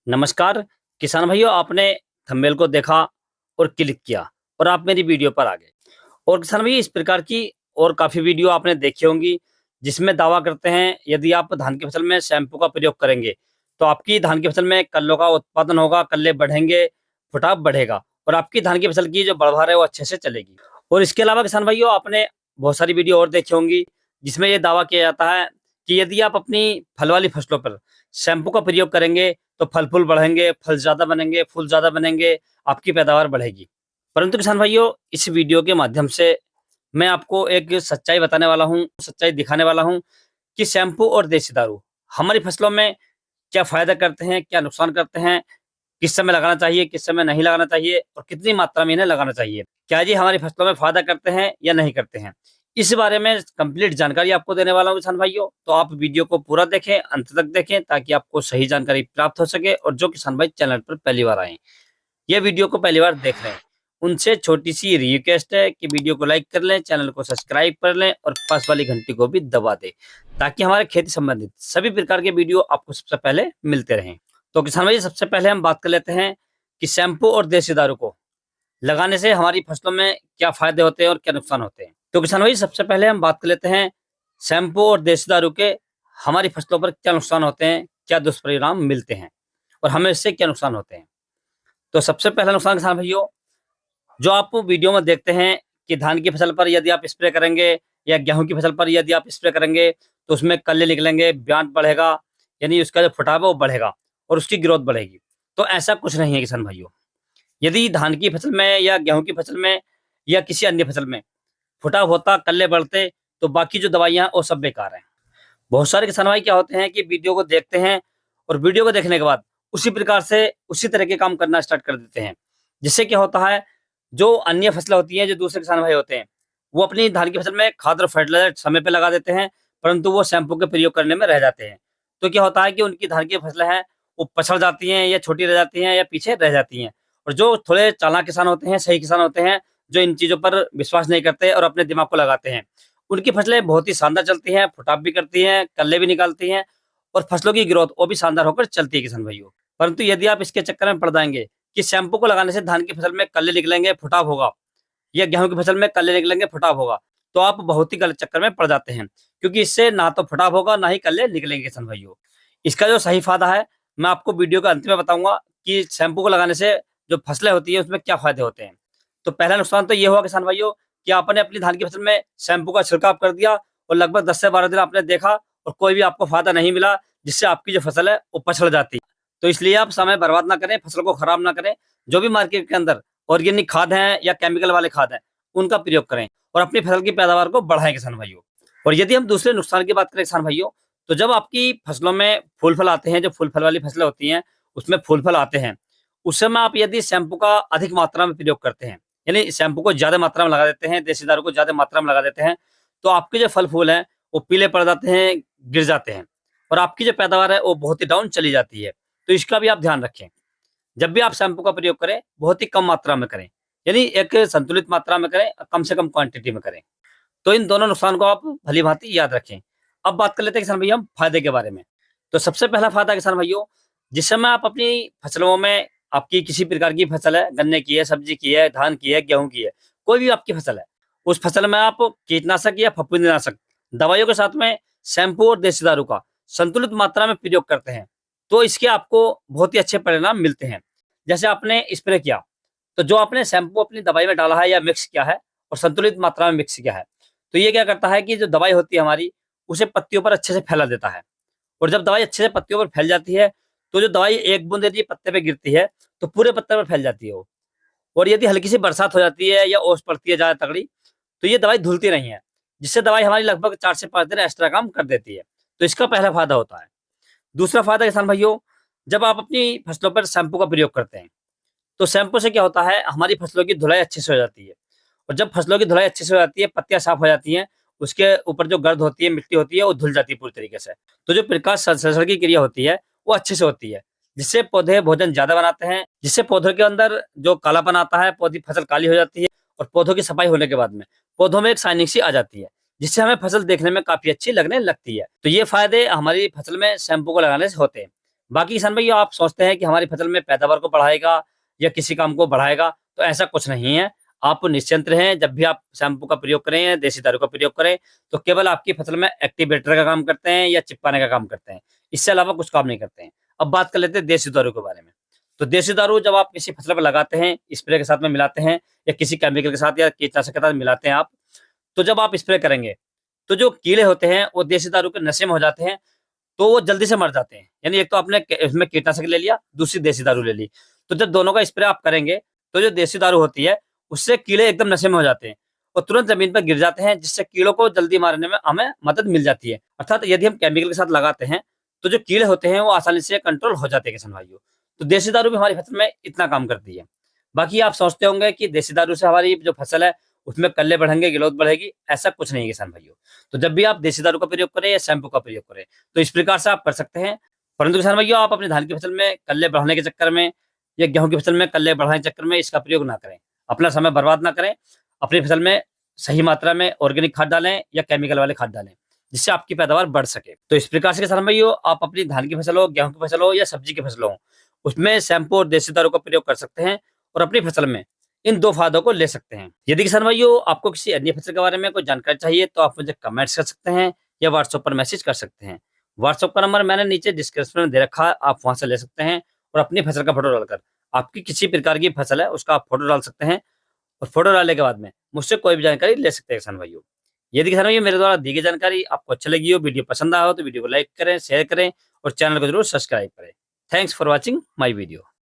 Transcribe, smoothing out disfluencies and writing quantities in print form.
नमस्कार किसान भाइयों, आपने थंबनेल को देखा और क्लिक किया और आप मेरी वीडियो पर आ गए। और किसान भाई, इस प्रकार की और काफ़ी वीडियो आपने देखी होंगी जिसमें दावा करते हैं यदि आप धान की फसल में शैम्पू का प्रयोग करेंगे तो आपकी धान की फसल में कल्लों का उत्पादन होगा, कल्ले बढ़ेंगे, फुटाव बढ़ेगा और आपकी धान की फसल की जो बढ़वार है वो अच्छे से चलेगी। और इसके अलावा किसान भाइयों, आपने बहुत सारी वीडियो और देखी होंगी जिसमें ये दावा किया जाता है कि यदि आप अपनी फल वाली फसलों पर शैम्पू का प्रयोग करेंगे तो फल-फूल बढ़ेंगे, फल ज़्यादा बनेंगे, फूल ज़्यादा बनेंगे, आपकी पैदावार बढ़ेगी। परंतु किसान भाइयों, इस वीडियो के माध्यम से मैं आपको एक सच्चाई बताने वाला हूँ, सच्चाई दिखाने वाला हूँ कि शैम्पू और देसी दारू हमारी फसलों में क्या फ़ायदा करते हैं, क्या नुकसान करते हैं, किस समय लगाना चाहिए, किस समय नहीं लगाना चाहिए और कितनी मात्रा में इन्हें लगाना चाहिए। क्या ये हमारी फसलों में फ़ायदा करते हैं या नहीं करते हैं? इस बारे में कंप्लीट जानकारी आपको देने वाला हूँ किसान भाइयों, तो आप वीडियो को पूरा देखें, अंत तक देखें ताकि आपको सही जानकारी प्राप्त हो सके। और जो किसान भाई चैनल पर पहली बार आए हैं, ये वीडियो को पहली बार देख रहे हैं, उनसे छोटी-सी रिक्वेस्ट है कि वीडियो को लाइक कर लें, चैनल को सब्सक्राइब कर लें और पास वाली घंटी को भी दबा दें, ताकि हमारे खेती संबंधित सभी प्रकार के वीडियो आपको सबसे पहले मिलते रहें। तो किसान भाई, सबसे पहले हम बात कर लेते हैं कि शैम्पू और देसी दारू को लगाने से हमारी फसलों में क्या फ़ायदे होते हैं और क्या नुकसान होते हैं। तो किसान भाई, सबसे पहले हम बात कर लेते हैं शैम्पू और देसी दारू के हमारी फसलों पर क्या नुकसान होते हैं, क्या दुष्परिणाम मिलते हैं और हमें इससे क्या नुकसान होते हैं। तो सबसे पहला नुकसान किसान भाइयों, जो आप वीडियो में देखते हैं कि धान की फसल पर यदि आप स्प्रे करेंगे या गेहूँ की फसल पर यदि आप स्प्रे करेंगे तो उसमें कल्ले निकलेंगे, ब्याँट बढ़ेगा, यानी उसका जो फुटाव है वो बढ़ेगा और उसकी ग्रोथ बढ़ेगी। तो ऐसा कुछ नहीं है किसान भाइयों। यदि धान की फसल में या गेहूँ की फसल में या किसी अन्य फसल में फुटाव होता, कल्ले बढ़ते, तो बाकी जो दवाइयाँ हैं वो सब बेकार हैं। बहुत सारे किसान भाई क्या होते हैं कि वीडियो को देखते हैं और वीडियो को देखने के बाद उसी प्रकार से उसी तरह के काम करना स्टार्ट कर देते हैं। जिससे क्या होता है, जो अन्य फसलें होती हैं, जो दूसरे किसान भाई होते हैं, वो अपनी धान की फसल में खाद और फर्टिलाइज़र समय पे लगा देते हैं, परंतु वो शैम्पू के प्रयोग करने में रह जाते हैं। तो क्या होता है कि उनकी धान की फसलें हैं, वो पछड़ जाती हैं या छोटी रह जाती हैं या पीछे रह जाती हैं। और जो थोड़े चालाक किसान होते हैं, सही किसान होते हैं, जो इन चीज़ों पर विश्वास नहीं करते और अपने दिमाग को लगाते हैं, उनकी फसलें बहुत ही शानदार चलती हैं, फुटाव भी करती हैं, कल्ले भी निकालती हैं और फसलों की ग्रोथ वो भी शानदार होकर चलती है किसान भाइयों। परंतु यदि आप इसके चक्कर में पड़ जाएँगे कि शैम्पू को लगाने से धान की फसल में कल्ले निकलेंगे, फुटाव होगा या गेहूँ की फसल में कल्ले निकलेंगे, फुटाव होगा, तो आप बहुत ही गलत चक्कर में पड़ जाते हैं। क्योंकि इससे ना तो फुटाव होगा, ना ही कल्ले निकलेंगे किसान भाइयों। इसका जो सही फ़ायदा है, मैं आपको वीडियो के अंत में बताऊँगा कि शैम्पू को लगाने से जो फसलें होती हैं, उसमें क्या फ़ायदे होते हैं। तो पहला नुकसान तो ये हुआ किसान भाइयों कि आपने अपनी धान की फसल में शैम्पू का छिड़काव कर दिया और लगभग 10 से 12 दिन आपने देखा और कोई भी आपको फ़ायदा नहीं मिला, जिससे आपकी जो फसल है, वो पछड़ जाती है। तो इसलिए आप समय बर्बाद ना करें, फसल को खराब ना करें। जो भी मार्केट के अंदर ऑर्गेनिक खाद हैं या केमिकल वाले खाद हैं, उनका प्रयोग करें और अपनी फसल की पैदावार को बढ़ाएँ किसान भाइयों। और यदि हम दूसरे नुकसान की बात करें किसान भाइयों, तो जब आपकी फसलों में फूल-फल आते हैं, जो फूल-फल वाली फसलें होती हैं, उसमें फूल-फल आते हैं, उस समय आप यदि शैम्पू का अधिक मात्रा में प्रयोग करते हैं, यानी शैम्पू को ज़्यादा मात्रा में लगा देते हैं, देसी दारू को ज़्यादा मात्रा में लगा देते हैं, तो आपके जो फल-फूल हैं, वो पीले पड़ जाते हैं, गिर जाते हैं और आपकी जो पैदावार है, वो बहुत ही डाउन चली जाती है। तो इसका भी आप ध्यान रखें। जब भी आप शैम्पू का प्रयोग करें, बहुत ही कम मात्रा में करें, यानी एक संतुलित मात्रा में करें, कम से कम क्वांटिटी में करें। तो इन दोनों नुकसान को आप भली-भाँति याद रखें। अब बात कर लेते हैं किसान भैया हम फ़ायदे के बारे में। तो सबसे पहला फ़ायदा किसान भाइयों, जिस समय आप अपनी फसलों में आपकी किसी प्रकार की फसल है, गन्ने की है, सब्जी की है, धान की है, गेहूँ की है, कोई भी आपकी फसल है, उस फसल में आप कीटनाशक या फफूंदनाशक दवाइयों के साथ में शैम्पू और देसी दारू का संतुलित मात्रा में प्रयोग करते हैं, तो इसके आपको बहुत ही अच्छे परिणाम मिलते हैं। जैसे आपने स्प्रे किया, तो जो आपने शैम्पू अपनी दवाई में डाला है या मिक्स किया है और संतुलित मात्रा में मिक्स किया है, तो ये क्या करता है कि जो दवाई होती है हमारी, उसे पत्तियों पर अच्छे से फैला देता है और जब दवाई अच्छे से पत्तियों पर फैल जाती है, तो जो दवाई एक बूंद यदि पत्ते पे गिरती है, तो पूरे पत्ते पर फैल जाती है वो। और यदि हल्की सी बरसात हो जाती है या ओस पड़ती है ज़्यादा तगड़ी, तो ये दवाई धुलती नहीं है, जिससे दवाई हमारी लगभग 4 से 5 दिन एक्स्ट्रा काम कर देती है। तो इसका पहला फ़ायदा होता है। दूसरा फ़ायदा किसान भाइयों, जब आप अपनी फसलों पर शैम्पू का प्रयोग करते हैं, तो शैम्पू से क्या होता है, हमारी फसलों की धुलाई अच्छे से हो जाती है और जब फसलों की धुलाई अच्छे से हो जाती है, पत्तियाँ साफ हो जाती हैं, उसके ऊपर जो गर्द होती है, मिट्टी होती है, वो धुल जाती है पूरी तरीके से। तो जो प्रकाश संश्लेषण की क्रिया होती है, वो अच्छे से होती है, जिससे पौधे भोजन ज़्यादा बनाते हैं, जिससे पौधों के अंदर जो कालापन आता है, पौधी फसल काली हो जाती है और पौधों की सफाई होने के बाद में पौधों में एक शाइनिंग सी आ जाती है, जिससे हमें फसल देखने में काफ़ी अच्छी लगने लगती है। तो ये फ़ायदे हमारी फसल में शैम्पू को लगाने से होते हैं। बाकी किसान भाइयों आप सोचते हैं कि हमारी फसल में पैदावार को बढ़ाएगा या किसी काम को बढ़ाएगा, तो ऐसा कुछ नहीं है। आप निश्चिंत रहें, जब भी आप शैम्पू का प्रयोग करें या देसी दारू का प्रयोग करें, तो केवल आपकी फसल में एक्टिवेटर का काम करते हैं या चिपकाने का काम करते हैं। इससे अलावा कुछ काम नहीं करते हैं। अब बात कर लेते हैं देसी दारू के बारे में। तो देसी दारू जब आप किसी फसल पर लगाते हैं, स्प्रे के साथ में मिलाते हैं या किसी केमिकल के साथ या कीटनाशक के साथ मिलाते हैं आप, तो जब आप स्प्रे करेंगे, तो जो कीड़े होते हैं वो देसी दारू के नशे में हो जाते हैं, तो वो जल्दी से मर जाते हैं। यानी एक तो आपने इसमें कीटनाशक ले लिया, दूसरी देसी दारू ले ली। तो जब दोनों का स्प्रे आप करेंगे, तो जो देसी दारू होती है, उससे कीड़े एकदम नशे में हो जाते हैं और तुरंत ज़मीन पर गिर जाते हैं, जिससे कीड़ों को जल्दी मारने में हमें मदद मिल जाती है। अर्थात यदि हम केमिकल के साथ लगाते हैं, तो जो कीड़े होते हैं, वो आसानी से कंट्रोल हो जाते हैं किसान भाइयों। तो देसी दारू भी हमारी फसल में इतना काम करती है। बाकी आप सोचते होंगे कि देसी दारू से हमारी जो फसल है, उसमें कल्ले बढ़ेंगे, ग्रोथ बढ़ेगी, ऐसा कुछ नहीं है किसान भाइयों। तो जब भी आप देसी दारू का प्रयोग करें या शैम्पू का प्रयोग करें, तो इस प्रकार से आप कर सकते हैं। परंतु किसान भाइयों आप अपनी धान की फसल में कल्ले बढ़ाने के चक्कर में या गेहूँ की फसल में कल्ले बढ़ाने के चक्कर में इसका प्रयोग ना करें। अपना समय बर्बाद ना करें। अपनी फसल में सही मात्रा में ऑर्गेनिक खाद डालें या केमिकल वाले खाद डालें, जिससे आपकी पैदावार बढ़ सके। तो इस प्रकार से किसान भाइयों आप अपनी धान की फसल हो, गेहूँ की फसल हो या सब्जी की फसल हो, उसमें शैम्पू और देसी दारू का प्रयोग कर सकते हैं और अपनी फसल में इन 2 फायदों को ले सकते हैं। यदि किसान भाइयों आपको किसी अन्य फसल के बारे में कोई जानकारी चाहिए, तो आप मुझे कमेंट्स कर सकते हैं या व्हाट्सएप पर मैसेज कर सकते हैं। व्हाट्सएप का नंबर मैंने नीचे डिस्क्रिप्शन में दे रखा है, आप वहाँ से ले सकते हैं और अपनी फसल का फोटो डालकर आपकी किसी प्रकार की फसल है उसका आप फोटो डाल सकते हैं और फोटो डालने के बाद में मुझसे कोई भी जानकारी ले सकते हैं किसान भाइयों। यदि किसान भाइयों मेरे द्वारा दी गई जानकारी आपको अच्छी लगी हो, वीडियो पसंद आया हो, तो वीडियो को लाइक करें, शेयर करें और चैनल को जरूर सब्सक्राइब करें। Thanks for watching my video.